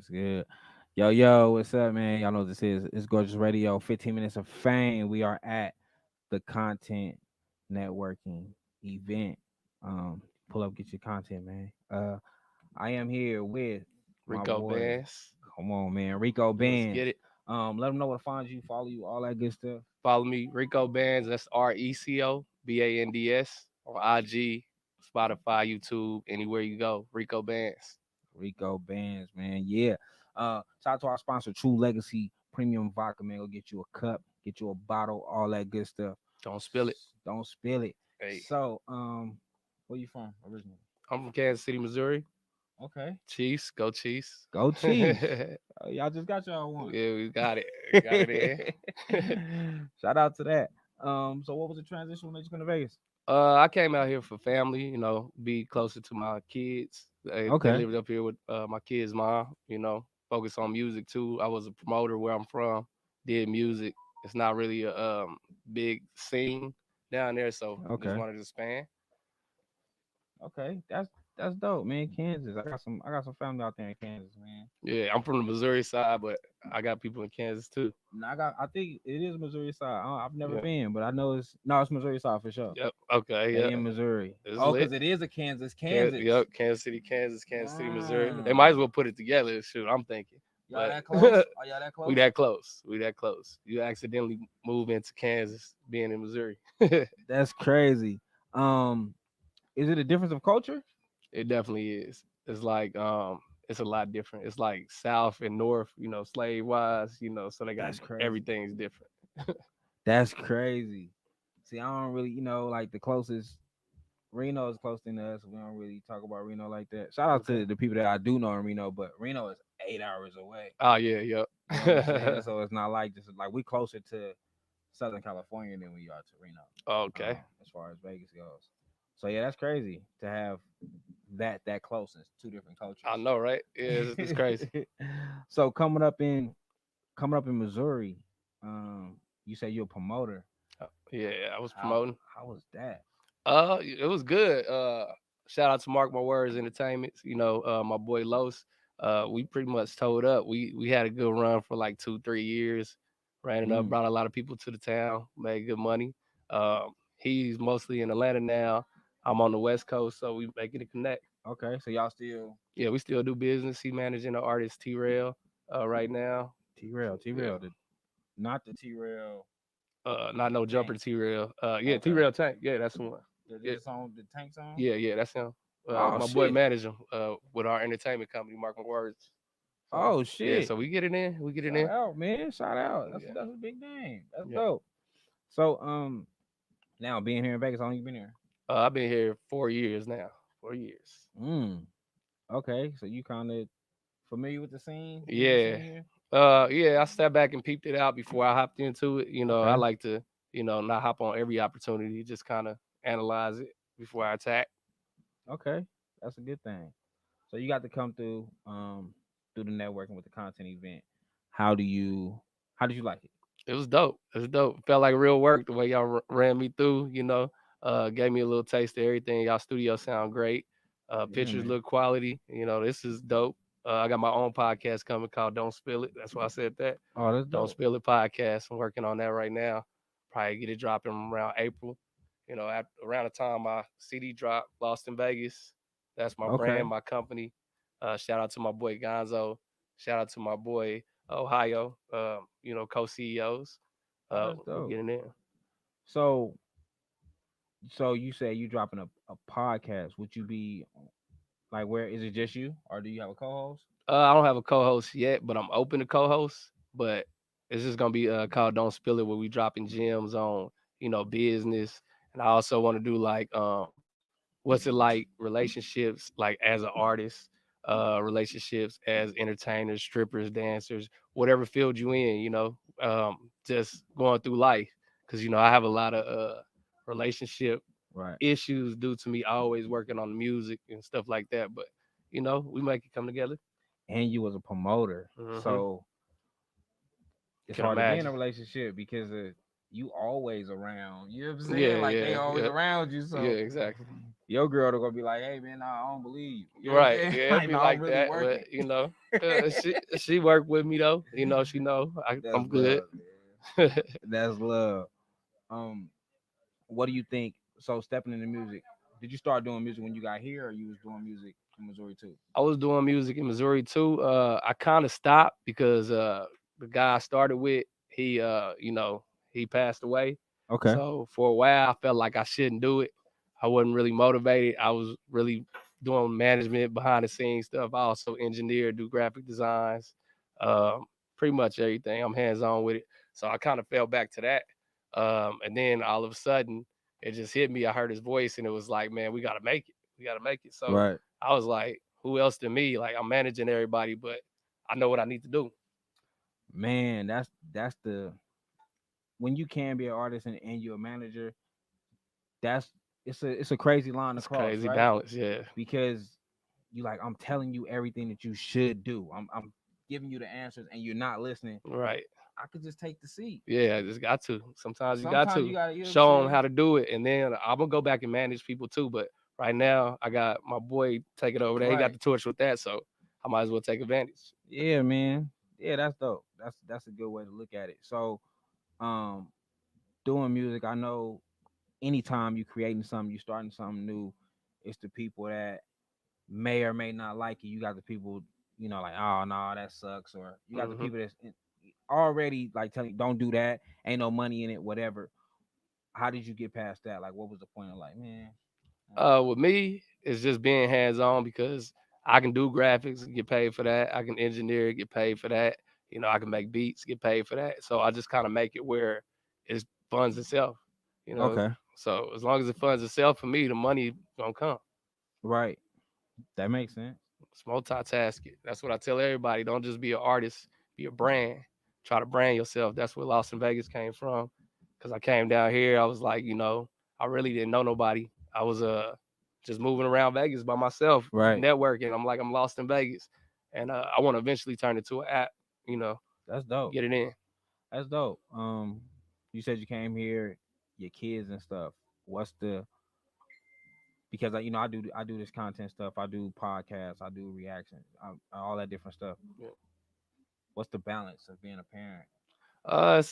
It's good. Yo, what's up, man? Y'all know what this is. It's Gorgeous Radio, 15 minutes of fame. We are at the content networking event. Um, Pull up, get your content, man. I am here with my Reco boy. Bands. Come on, man. Rico Let's get Bands. it. Let them know where to find you, follow you, all that good stuff. Follow me, Reco Bands. That's RecoBands on IG, Spotify, YouTube, anywhere you go. Reco Bands. Rico Bands, man. Yeah. Shout out to our sponsor, True Legacy Premium Vodka, man. Go get you a cup, get you a bottle, all that good stuff. Don't spill it. Don't spill it. Hey, So, where you from originally? I'm from Kansas City, Missouri. Okay. Chiefs, go Chiefs. Go Chiefs. Yeah, Y'all just got y'all one. we got it. We got it in. Shout out to that. So what was the transition when you came to Vegas? I came out here for family, be closer to my kids. They Okay. lived up here with my kids' mom, focus on music too. I was a promoter where I'm from, did music. It's not really a big scene down there, so just Okay. wanted to expand. Okay. That's dope, man. Kansas. I got some family out there in Kansas, man. Yeah, I'm from the Missouri side, but I got people in Kansas too. And I think it is Missouri side. I've never Yeah. been, but I know it's Missouri side for sure. Yep. Okay. They Yeah. in Missouri. It's Oh, lit. because it is a Kansas. Yep. Kansas City, Missouri. They might Mm. as well put it together. Shoot, I'm thinking, Y'all but that close? Are y'all that we close? that close. We that close. You accidentally move into Kansas, being in Missouri. That's crazy. Um, is it a difference of culture? It definitely is. It's like it's a lot different. It's like South and North, slave wise, so they got That's crazy. everything's different. That's crazy. See, I don't really, like the closest Reno is close to us. We don't really talk about Reno like that. Shout out Okay. to the people that I do know in Reno, but Reno is 8 hours away. Oh yeah, yep. You know what I'm saying? So it's not like just like we closer to Southern California than we are to Reno, Okay. as far as Vegas goes. So yeah, that's crazy to have that closeness, two different I cultures. know, right? Yeah, it's crazy. So coming up in Missouri, you say you're a promoter. Yeah, I was How promoting. how was that? It was good. Shout out to Mark My Words Entertainment. My boy Los. We pretty much towed up. We had a good run for like 2-3 years. Ran it up, Mm, brought a lot of people to the town, made good money. He's mostly in Atlanta now. I'm on the West Coast, so we making it connect. okay, so y'all still Yeah, we still do business. He managing the artist T Rail right now. Yeah. T-Rail, not the T-Rail, Not no the jumper tank. T Rail. Yeah, T Okay, Rail Tank. Yeah, that's the one. Yeah, the song, the tank song. yeah, that's him. Oh My boy shit! managed him with our entertainment company, Mark My Words. So Oh yeah, shit! so we get it in. We get it Shout in. out, man! Shout out. That's Yeah, that's a big name. That's yeah. dope. So now being here in Vegas, how long you been here? I've been here 4 years now. 4 years. Mm. Okay, so you kind of familiar with the scene, music Yeah. scene here. Yeah. I stepped back and peeped it out before I hopped into it. I Okay. like to, not hop on every opportunity. Just kind of analyze it before I attack. Okay, that's a good thing. So you got to come through the networking with the content event. How do you how did you like it? It was dope. It was dope. Felt like real work the way y'all ran me through. Gave me a little taste of everything. Y'all studio sound great. Yeah, Pictures man. look quality. This is dope. I got my own podcast coming called Don't Spill It. That's why I said that. Oh, that's Don't dope. Spill It podcast. I'm working on that right now. Probably get it dropping around April. Around the time my CD drop, Lost in Vegas. That's my brand, Okay. my company. Shout out to my boy Gonzo. Shout out to my boy Ohio. Co-CEOs. Oh, that's We dope. getting in. So so you say you dropping a podcast. Would you be like where is it just you or do you have a co-host? I don't have a co-host yet, but I'm open to co-host. But it's just gonna be called Don't Spill It, where we dropping gems on business, and I also want to do like what's it like relationships like as an artist, relationships as entertainers, strippers, dancers, whatever field you in, just going through life, because I have a lot of relationship Right. issues due to me always working on the music and stuff like that. But we make it come together. And you was a promoter. Hmm. So it's Can hard to be in imagine. a relationship because you always around. You know what I'm saying? Yeah, Like they yeah, always yeah, around you. yeah, So exactly. Your girl gonna be like, hey man, nah, I don't believe you. You know what I'm Right. saying? Yeah, it'd Like, be no, I'm like really that. working. But she worked with me though. She know That's I'm good. love, man. That's love. Um, what do you think? So stepping into music, did you start doing music when you got here, or you was doing music in Missouri too? I was doing music in Missouri too. I kind of stopped because the guy I started with, he passed away. Okay. So for a while, I felt like I shouldn't do it. I wasn't really motivated. I was really doing management, behind the scenes stuff. I also engineer, do graphic designs, um, pretty much everything. I'm hands on with it. So I kind of fell back to that. And then all of a sudden, it just hit me. I heard his voice, and it was like, man, we got to make it. We got to make it. So Right. I was like, who else than me? Like I'm managing everybody, but I know what I need to do. Man, that's the when you can be an artist and you're a manager, that's it's a crazy line to It's cross, crazy right? balance, yeah. Because you like I'm telling you everything that you should do. I'm giving you the answers and you're not listening. Right. I could just take the seat. Yeah, I just got to. Sometimes you got Sometimes you to gotta, you know what I'm show them saying? how to do it, and then I'm gonna go back and manage people too. But right now, I got my boy taking over there. He got Right. the torch with that, so I might as well take advantage. Yeah, man. Yeah, that's dope. That's a good way to look at it. So, um, doing music, I know anytime you creating something, you starting something new, it's the people that may or may not like it. You got the people, like, oh no, that sucks, or you got the Hmm. people that's already like telling you, don't do that, ain't no money in it, whatever. How did you get past that? Like, what was the point of like, man? With me, it's just being hands on because I can do graphics and get paid for that. I can engineer, get paid for that. I can make beats, get paid for that. So I just kind of make it where it funds itself. You know, Okay, so as long as it funds itself for me, the money gonna come. right, that makes sense. It's multitasking. That's what I tell everybody. Don't just be an artist, be a brand. Try to brand yourself. That's where Lost in Vegas came from. Cause I came down here, I was like, I really didn't know nobody. I was just moving around Vegas by myself, Right, networking. I'm like, I'm lost in Vegas. And I want to eventually turn it to an app, you know, that's dope. get it in. That's dope. You said you came here, your kids and stuff. What's the because I do this content stuff. I do podcasts. I do reactions. All that different stuff. Yeah. What's the balance of being a parent?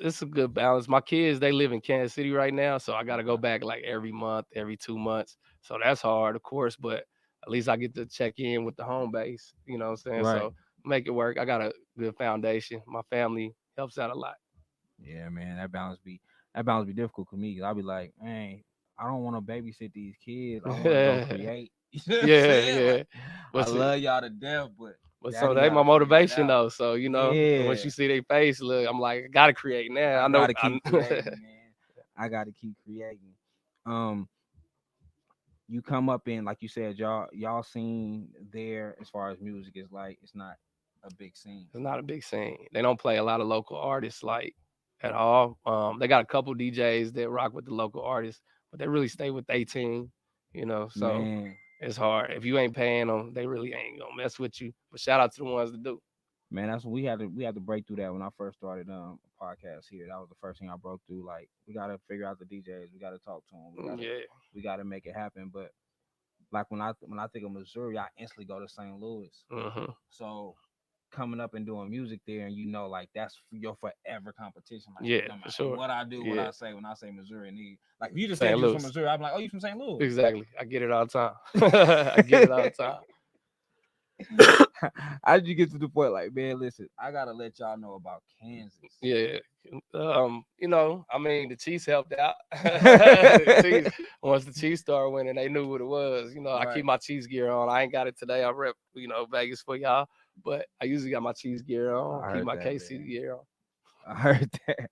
It's a good balance. My kids, they live in Kansas City right now, so I got to go Okay. back like every month, every 2 months. So that's hard, of course, but at least I get to check in with the home base. You know what I'm saying? Right. So make it work. I got a good foundation. My family helps out a lot. Yeah, man. That balance be difficult for me. 'Cause I'll be like, man, I don't want to babysit these kids. I want to go Yeah, create. You know what I'm saying? Like, yeah. I But love y'all to death, but so daddy they got my to figure it motivation out. though. So once Yeah, you see their face, look, I'm like, I gotta create now. I I know. gotta keep creating, man. I gotta keep creating. Um, you come up in like you said, y'all scene there as far as music is like it's not a big scene. It's not a big scene. They don't play a lot of local artists like at all. They got a couple DJs that rock with the local artists, but they really stay with their team. So Man, it's hard. If you ain't paying them, they really ain't gonna mess with you. But shout out to the ones that do. man, that's what we had to break through that when I first started a podcast here. That was the first thing I broke through. Like we gotta figure out the DJs. We gotta talk to them. We gotta Yeah. we gotta make it happen. But like when I think of Missouri, I instantly go to St. Louis. Hmm. So coming up and doing music there, and like that's your forever competition. Like Yeah, no for matter sure. what I do, what Yeah. I say when I say Missouri, like if you just said St. you was from Louis. Missouri, I'm like, oh, you from St. Louis. Exactly. I get it all the time. I get it all the time. How did you get to the point like, man, listen, I gotta let y'all know about Kansas. Yeah. I mean, the Chiefs helped out. The Chiefs, once the Chiefs started winning, they knew what it was. I keep Right. my Chiefs gear on. I ain't got it today. I rep, Vegas for y'all, but I usually got my Chiefs gear on. I Keep heard my that, KC man. gear on. I heard that.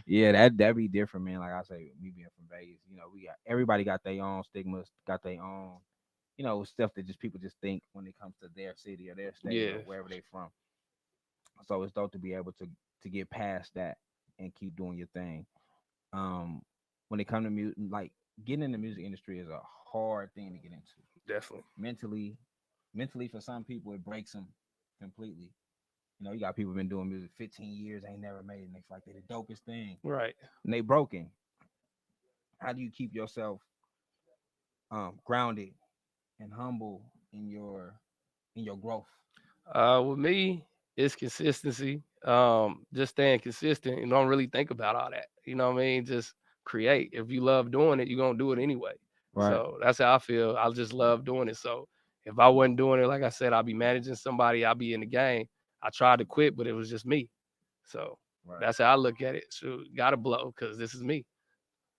Yeah, that be different, man. Like I say, me being from Vegas, we got everybody got their own stigmas, got their own, stuff that just people just think when it comes to their city or their state or Yeah, wherever they from. So it's dope to be able to get past that and keep doing your thing. Um, when it comes to music, like getting in the music industry is a hard thing to get into. definitely. Mentally, for some people, it breaks them completely. You got people been doing music 15 years, ain't never made it, and they feel like they the dopest thing, Right. and they broken. How do you keep yourself grounded and humble in your growth? With me, it's consistency. Just staying consistent and don't really think about all that. You know what I mean? Just create. If you love doing it, you're gonna do it anyway. Right. So that's how I feel. I just love doing it. So if I wasn't doing it, like I said, I'll be managing somebody, I'll be in the game. I tried to quit, but it was just me. So Right. that's how I look at it. So gotta blow because this is me.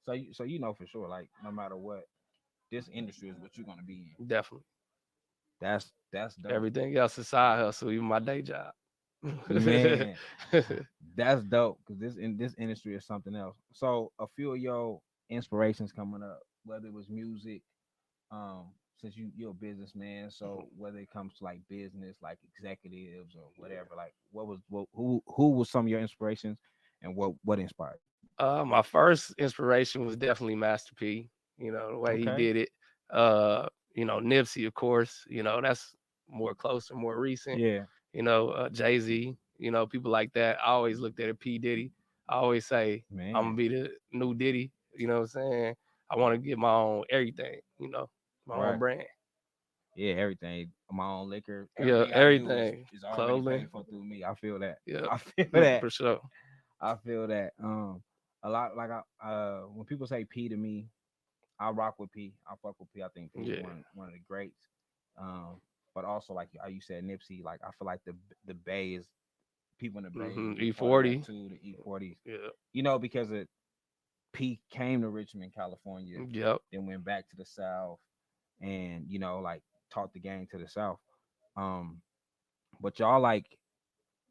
So you know for sure, like no matter what, this industry is what you're gonna be in. Definitely. That's dope, Everything else is side hustle, even my day job. man. That's dope because this industry is something else. So a few of your inspirations coming up, whether it was music, um, since you're a businessman, so whether it comes to like business, like executives or whatever, like who was some of your inspirations, and what inspired you? My first inspiration was definitely Master P. You know the way he Okay. did it. Nipsey, of course. That's more closer, more recent. Yeah, Jay Z. People like that. I always looked at P Diddy. I always say I'm man. gonna be the new Diddy. You know what I'm saying? I want to get my own everything. My own Right. brand. Yeah, everything. My own liquor, Yeah, everything I do everything. is already Clothing. paid for through me. I feel that. Yeah, I feel that. for sure. I feel that. A lot like when people say P to me, I rock with P. I fuck with P. I think P is Yeah. one of the greats. Um, but also like how you said Nipsey, like I feel like the Bay is people in the Bay is a big part of that E40. too. The E40s, Yeah. because it P came to Richmond, California, Yep. then went back to the South, and like taught the game to the South. Um, but y'all like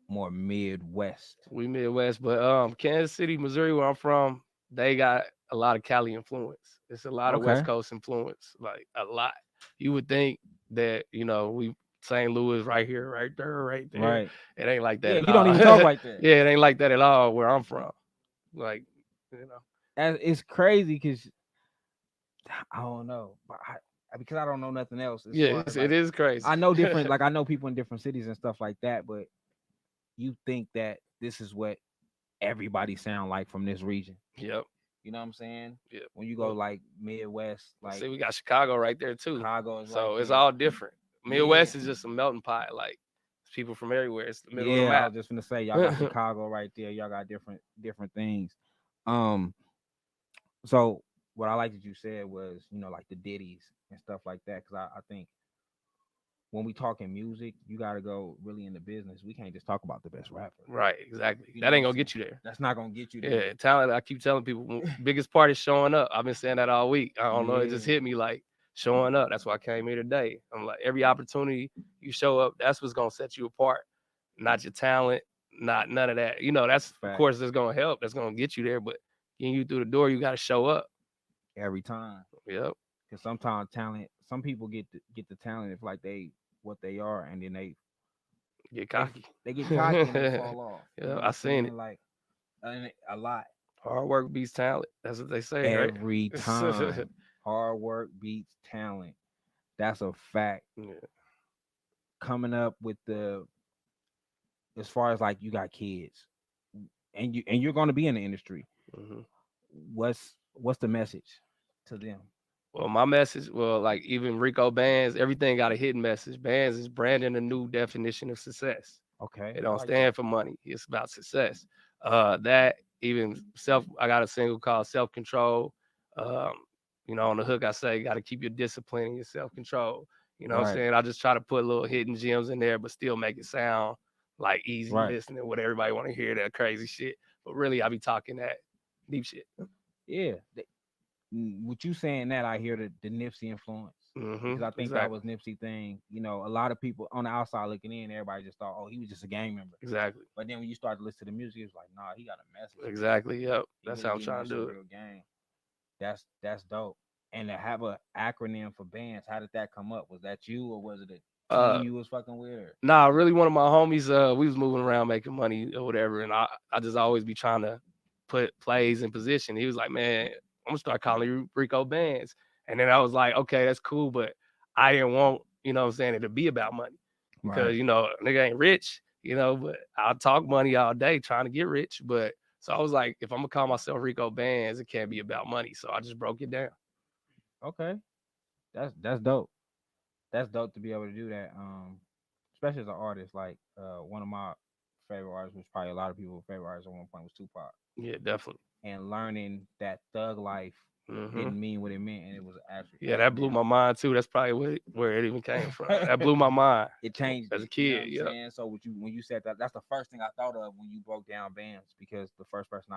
more Midwest. We Midwest, but Kansas City, Missouri, where I'm from, they got a lot of Cali influence. It's a lot of West Okay. Coast influence, like a lot. You would think that we St. Louis right here, right there, right there. Right. It ain't like that Yeah, at you don't all. even talk like that. Yeah, it ain't like that at all where I'm from. Like, you know, It's crazy because I don't know, but because I don't know nothing else as yeah, far as it like is crazy. I know different, like I know people in different cities and stuff like that, but you think that this is what everybody sound like from this region. Yep, You know what I'm saying? yep. When you go Well, like Midwest, see, like we got Chicago right there too, Chicago is right so it's there. all different. Yeah. Midwest is just a melting pot. Like, it's people from everywhere. It's the middle of the Yeah, I map. was just gonna say y'all got Chicago right there. Y'all got different things. Um, so what I like that you said was, like the ditties and stuff like that, because I think when we talk in music, you gotta go really into business. We can't just talk about the best rapper. Right, exactly. You know That what ain't I'm gonna saying? get you there. That's not gonna get you there. Yeah, talent. I keep telling people, biggest part is showing up. I've been saying that all week. I don't know. It just Yeah, hit me like showing up. That's why I came here today. I'm like, every opportunity you show up, that's what's gonna set you apart. Not your talent, not none of that. That's of fact. course that's gonna help. That's gonna get you there. But getting you through the door, you got to show up. Every time, Yep. because sometimes talent, some people get the talent if like they what they are, and then Get they cocky. they get cocky and they Yeah, fall off. You know what I I'm seen saying? it. Like, and a lot. Hard work beats talent. That's what they say, right? Every time. Hard work beats talent. That's a fact. Yeah. Coming up with as far as like you got kids and you're going to be in the industry. Hmm. What's the message to them? Well, my message, like even Reco bands, everything got a hidden message. Bands is branding a new definition of success. Okay, It I don't like that. stand for money. It's about success. That even I got a single called Self Control. Um, on the hook, I say, got to keep your discipline and your self control. You know what I'm Right, saying? I just try to put little hidden gems in there, but still make it sound like easy right. listening, what everybody want to hear, that crazy shit. But really, I be talking that deep shit. Yeah. With you saying that, I hear the Nipsey influence because I think that Exactly. was Nipsey thing. A lot of people on the outside looking in, everybody just thought, oh, he was just a gang member. Exactly. But then when you start to listen to the music, it's like, nah, he got a message here. Exactly. Yep. He That's really how I'm getting on trying to some do it. real game. That's dope. And to have a acronym for bands, how did that come up? Was that you or was it a team Uh, you was fucking with? Or? Nah, really one of my homies, we was moving around making money or whatever, and I just always be trying to put plays in position. He was like, man, I'm gonna start calling you Rico Bands. And then I was like, okay, that's cool, but I didn't want, what I'm saying, it to be about money. Right. Because, nigga ain't rich, but I'll talk money all day trying to get rich. But so I was like, if I'm gonna call myself Rico Bands, it can't be about money. So I just broke it down. Okay. That's dope. That's dope to be able to do that. Especially as an artist, like one of my favorite artists, which probably a lot of people's favorite artists at one point was Tupac. Yeah, definitely. And learning that thug life Hmm. didn't mean what it meant, and it was actually Yeah, that blew acronym. my mind too. That's probably where it even came from. That blew my mind It changed as a it. You know what kid. I'm Yep. saying? So with you, when you said that, that's the first thing I thought of when you broke down bands, because the first person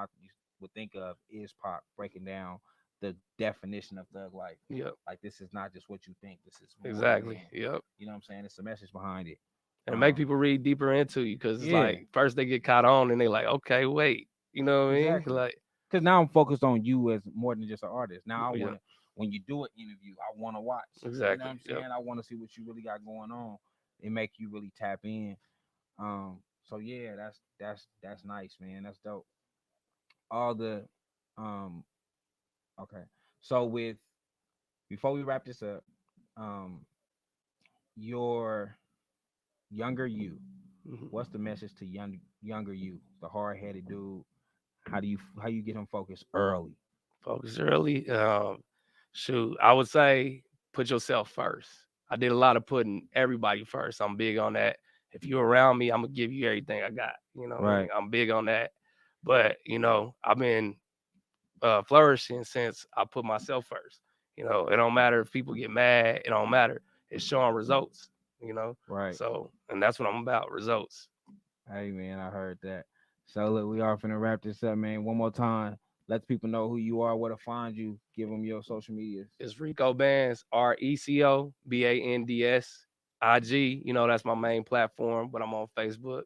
would think of is Pac breaking down the definition of thug life. Yep. Like, this is not just what you think. This is more Exactly. than, Yep. you know what I'm saying? It's a message behind it. And make Um, people read deeper into you because it's yeah, like first they get caught on and they like, okay, wait, you know what I mean? exactly. Like, Because now I'm focused on you as more than just an artist. Now I want yeah, to, when you do an interview, I want to watch. You know what exactly. I'm Yep. saying? I want to see what you really got going on. It make you really tap in. So yeah, that's nice, man. That's dope. All the um okay. So with before we wrap this up, um your younger you, Hmm. what's the message to younger you, the hard headed dude? How you get him focused early? Focus early. Shoot, I would say put yourself first. I did a lot of putting everybody first. I'm big on that. If you're around me, I'm gonna give you everything I got. You know what I mean? Right. I'm big on that. But I've been flourishing since I put myself first. It don't matter if people get mad. It don't matter. It's showing results. Right. So, and that's what I'm about. Results. Hey man, I heard that. So look, we are finna wrap this up, man. One more time. Let the people know who you are, where to find you. Give them your social medias. It's Reco Bands, RECO BANDS IG. That's my main platform, but I'm on Facebook,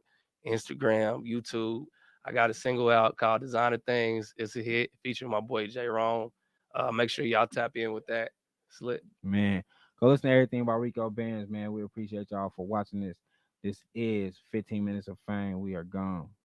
Instagram, YouTube. I got a single out called Designer Things. It's a hit featuring my boy J Rome. Make sure y'all tap in with that. It's lit. Man, go listen to everything about Rico Bands, man. We appreciate y'all for watching this. This is 15 minutes of fame. We are gone.